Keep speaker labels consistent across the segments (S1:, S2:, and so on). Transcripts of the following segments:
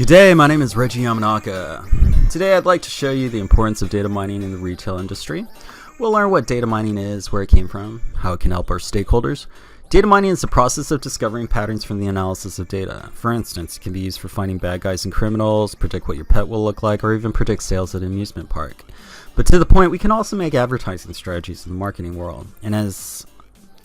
S1: Good day, my name is Reggie Yamanaka. Today I'd like to show you the importance of data mining in the retail industry. We'll learn what data mining is, where it came from, how it can help our stakeholders. Data mining is the process of discovering patterns from the analysis of data. For instance, it can be used for finding bad guys and criminals, predict what your pet will look like, or even predict sales at an amusement park. But to the point, we can also make advertising strategies in the marketing world. And as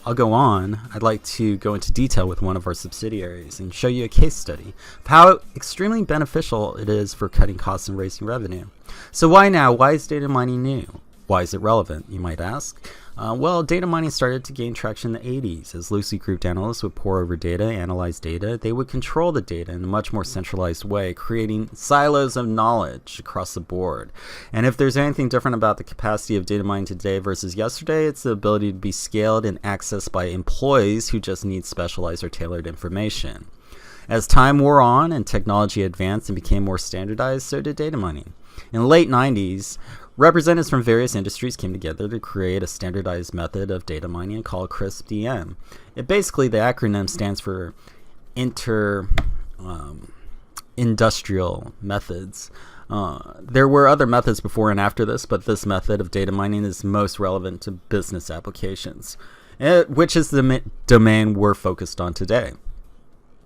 S1: I'll go on, I'd like to go into detail with one of our subsidiaries and show you a case study of how extremely beneficial it is for cutting costs and raising revenue. So why now? Why is data mining new? Why is it relevant, you might ask? Well, data mining started to gain traction in the 80s. As loosely grouped analysts would pore over data, analyze data, they would control the data in a much more centralized way, creating silos of knowledge across the board. And if there's anything different about the capacity of data mining today versus yesterday, it's the ability to be scaled and accessed by employees who just need specialized or tailored information. As time wore on and technology advanced and became more standardized, so did data mining. In the late 90s, representatives from various industries came together to create a standardized method of data mining called CRISP-DM. Basically, the acronym stands for Industrial Methods. There were other methods before and after this, but this method of data mining is most relevant to business applications, which is the domain we're focused on today.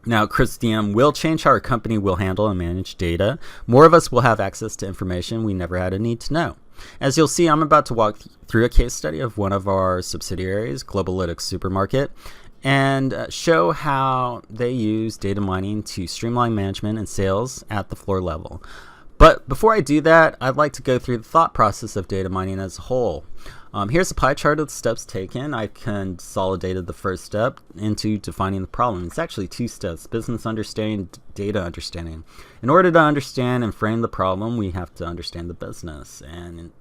S1: Now, CRISP-DM will change how our company will handle and manage data. More of us will have access to information we never had a need to know. As you'll see, I'm about to walk through a case study of one of our subsidiaries, Globalytics Supermarket, and show how they use data mining to streamline management and sales at the floor level. But before I do that, I'd like to go through the thought process of data mining as a whole. Here's a pie chart of the steps taken. I consolidated the first step into defining the problem. It's actually two steps: business understanding, data understanding. In order to understand and frame the problem, we have to understand the business. And in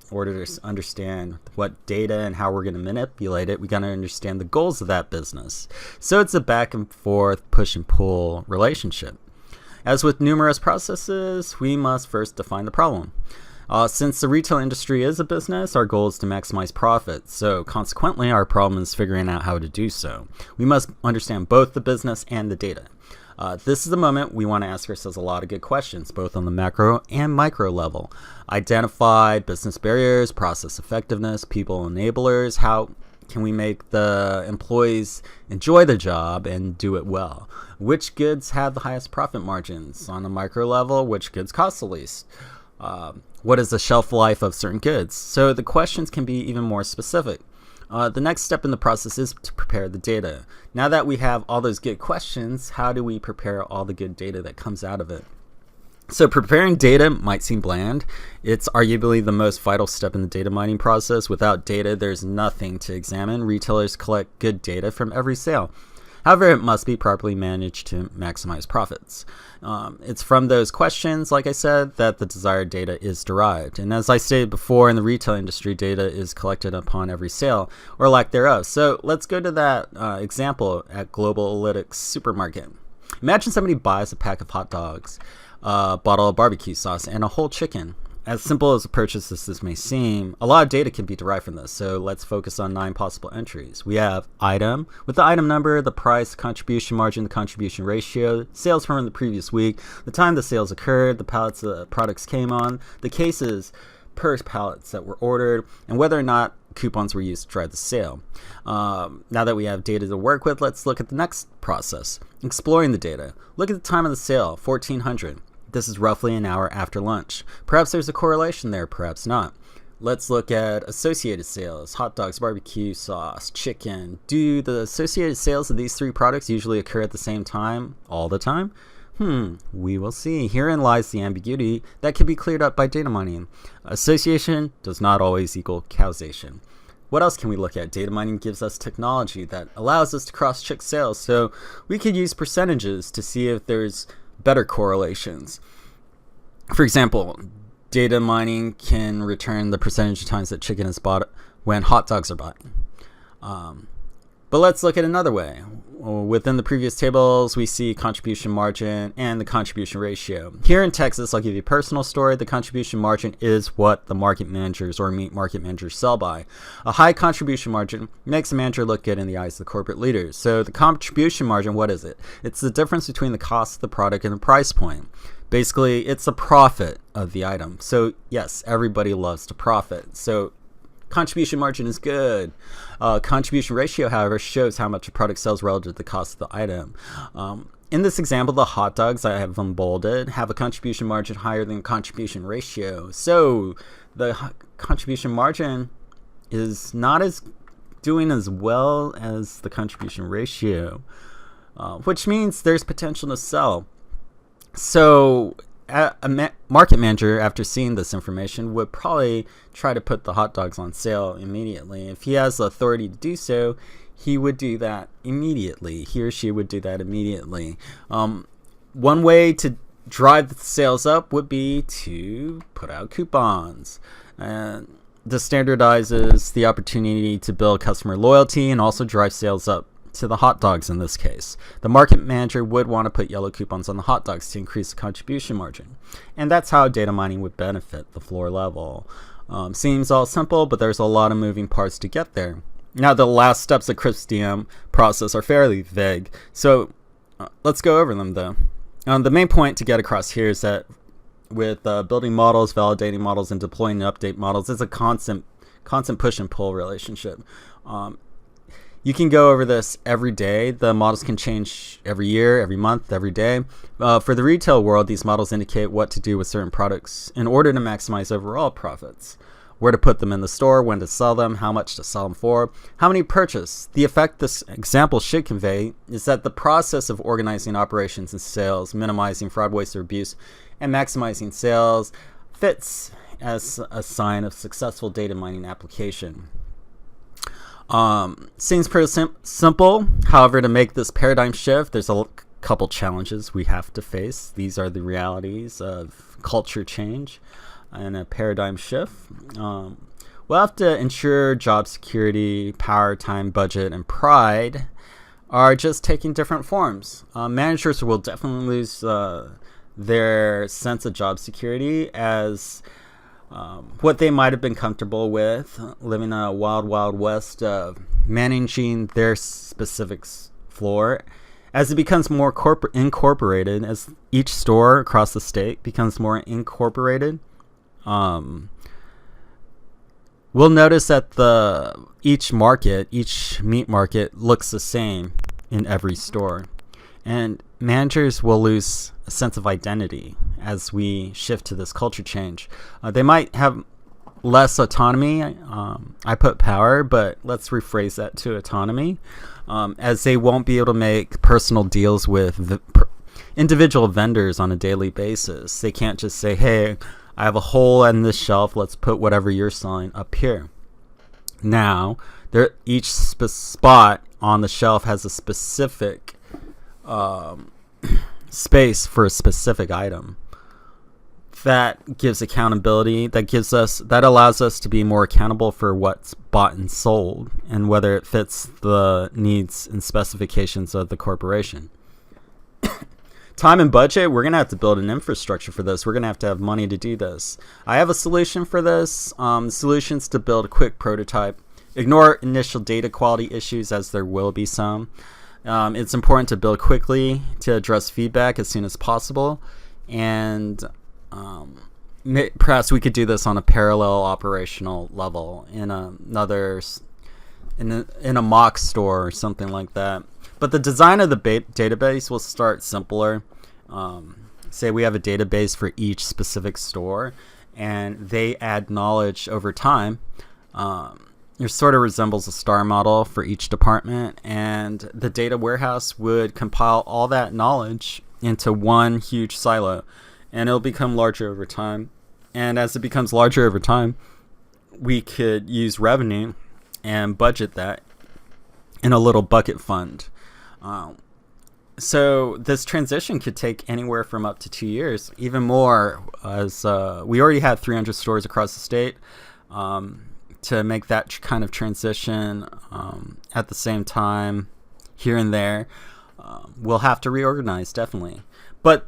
S1: order to understand what data and how we're going to manipulate it, we got to understand the goals of that business. So it's a back and forth, push and pull relationship. As with numerous processes, we must first define the problem. Since the retail industry is a business, our goal is to maximize profits. So consequently, our problem is figuring out how to do so. We must understand both the business and the data. This is the moment we want to ask ourselves a lot of good questions, both on the macro and micro level. Identify business barriers, process effectiveness, people enablers. How can we make the employees enjoy the job and do it well? Which goods have the highest profit margins? On a micro level, which goods cost the least? What is the shelf life of certain goods? So the questions can be even more specific. The next step in the process is to prepare the data. Now that we have all those good questions, how do we prepare all the good data that comes out of it? So preparing data might seem bland. It's arguably the most vital step in the data mining process. Without data, there's nothing to examine. Retailers collect good data from every sale. However, it must be properly managed to maximize profits. It's from those questions, like I said, that the desired data is derived. And as I stated before, in the retail industry, data is collected upon every sale, or lack thereof. So let's go to that example at Globalytics Supermarket. Imagine somebody buys a pack of hot dogs, a bottle of barbecue sauce, and a whole chicken. As simple as a purchase as this may seem, a lot of data can be derived from this, so let's focus on 9 possible entries. We have item, with the item number, the price, contribution margin, the contribution ratio, sales from the previous week, the time the sales occurred, the pallets the products came on, the cases per pallets that were ordered, and whether or not coupons were used to drive the sale. Now that we have data to work with, let's look at the next process, exploring the data. Look at the time of the sale, 1400. This is roughly an hour after lunch. Perhaps there's a correlation there, perhaps not. Let's look at associated sales: hot dogs, barbecue sauce, chicken. Do the associated sales of these 3 products usually occur at the same time, all the time? We will see. Herein lies the ambiguity that can be cleared up by data mining. Association does not always equal causation. What else can we look at? Data mining gives us technology that allows us to cross-check sales, so we could use percentages to see if there's better correlations. For example, data mining can return the percentage of times that chicken is bought when hot dogs are bought. But let's look at another way. Within the previous tables, we see contribution margin and the contribution ratio. Here in Texas, I'll give you a personal story. The contribution margin is what the market managers or meat market managers sell by. A high contribution margin makes a manager look good in the eyes of the corporate leaders. So the contribution margin, what is it? It's the difference between the cost of the product and the price point. Basically, it's a profit of the item. So yes, everybody loves to profit. So contribution margin is good. Contribution ratio, however, shows how much a product sells relative to the cost of the item. In this example, the hot dogs, I have them bolded, have a contribution margin higher than contribution ratio. So the contribution margin is not as doing as well as the contribution ratio, which means there's potential to sell. So a market manager, after seeing this information, would probably try to put the hot dogs on sale immediately. If he has the authority to do so, he would do that immediately. He or she would do that immediately. One way to drive the sales up would be to put out coupons. And this standardizes the opportunity to build customer loyalty and also drive sales up to the hot dogs in this case. The market manager would want to put yellow coupons on the hot dogs to increase the contribution margin. And that's how data mining would benefit the floor level. Seems all simple, but there's a lot of moving parts to get there. Now, the last steps of CRISP-DM process are fairly vague, so let's go over them though. The main point to get across here is that with building models, validating models, and deploying and update models, it's a constant push and pull relationship. You can go over this every day. The models can change every year, every month, every day. For the retail world, these models indicate what to do with certain products in order to maximize overall profits. Where to put them in the store, when to sell them, how much to sell them for, how many purchase. The effect this example should convey is that the process of organizing operations and sales, minimizing fraud, waste, or abuse, and maximizing sales fits as a sign of successful data mining application. Seems pretty simple. However, to make this paradigm shift, there's a couple challenges we have to face. These are the realities of culture change and a paradigm shift. We'll have to ensure job security, power, time, budget, and pride are just taking different forms. Managers will definitely lose their sense of job security as what they might have been comfortable with, living a wild, wild west of managing their specific floor. As it becomes more incorporated, as each store across the state becomes more incorporated, we'll notice that each meat market looks the same in every store. And managers will lose a sense of identity as we shift to this culture change. They might have less autonomy. I put power, but let's rephrase that to autonomy, as they won't be able to make personal deals with individual vendors on a daily basis. They can't just say, hey, I have a hole in this shelf, let's put whatever you're selling up here. Now, each spot on the shelf has a specific space for a specific item. That gives accountability. That allows us to be more accountable for what's bought and sold and whether it fits the needs and specifications of the corporation. Time and budget, we're going to have to build an infrastructure for this. We're going to have money to do this. I have a solution for this. Solutions to build a quick prototype. Ignore initial data quality issues, as there will be some. It's important to build quickly to address feedback as soon as possible. And perhaps we could do this on a parallel operational level in a mock store or something like that. But the design of the database will start simpler. Say we have a database for each specific store, and they add knowledge over time. It sort of resembles a star model for each department, and the data warehouse would compile all that knowledge into one huge silo, and it'll become larger over time. And as it becomes larger over time, we could use revenue and budget that in a little bucket fund. So this transition could take anywhere from up to 2 years, even more, as we already have 300 stores across the state. to make that kind of transition. At the same time, here and there, we'll have to reorganize, definitely. But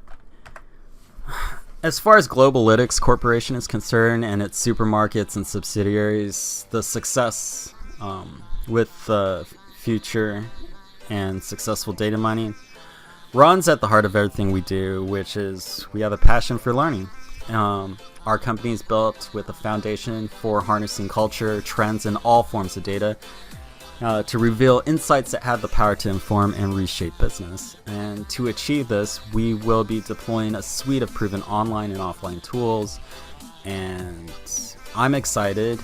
S1: as far as Globalytics Corporation is concerned and its supermarkets and subsidiaries, the success with future and successful data mining runs at the heart of everything we do, which is we have a passion for learning. Our company is built with a foundation for harnessing culture, trends, and all forms of data to reveal insights that have the power to inform and reshape business. And to achieve this, we will be deploying a suite of proven online and offline tools. And I'm excited.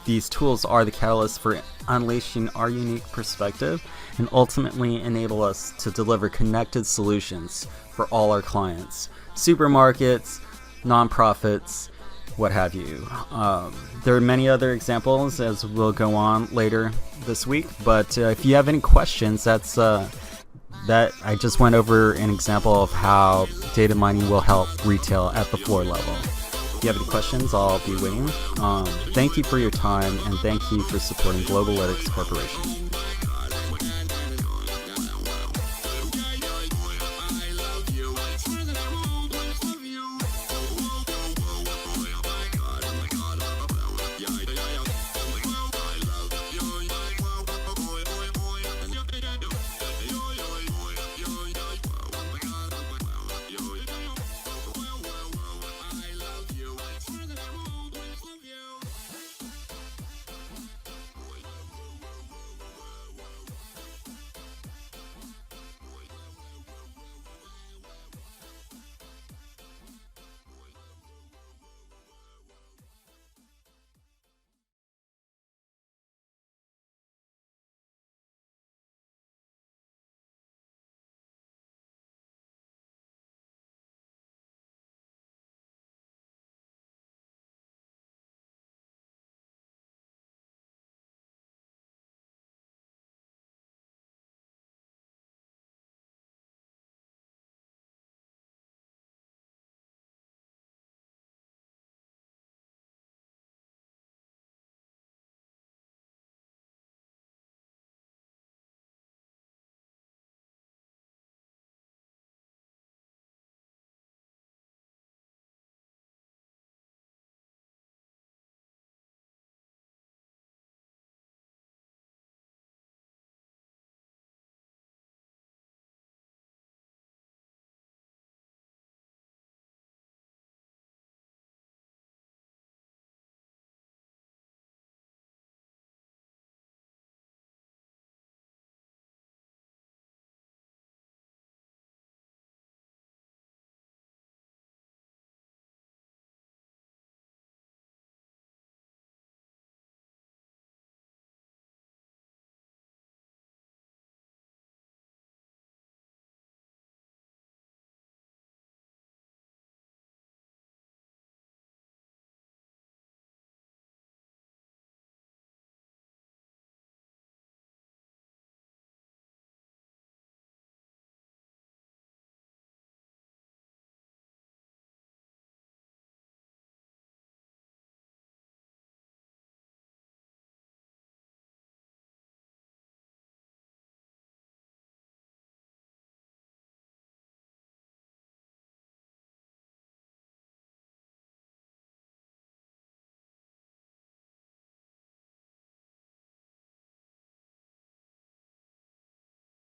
S1: These tools are the catalyst for unleashing our unique perspective and ultimately enable us to deliver connected solutions for all our clients, supermarkets, nonprofits, what have you. There are many other examples as we'll go on later this week, but if you have any questions, that I just went over an example of how data mining will help retail at the floor level. If you have any questions, I'll be waiting. Thank you for your time, and thank you for supporting Globalytics Corporation.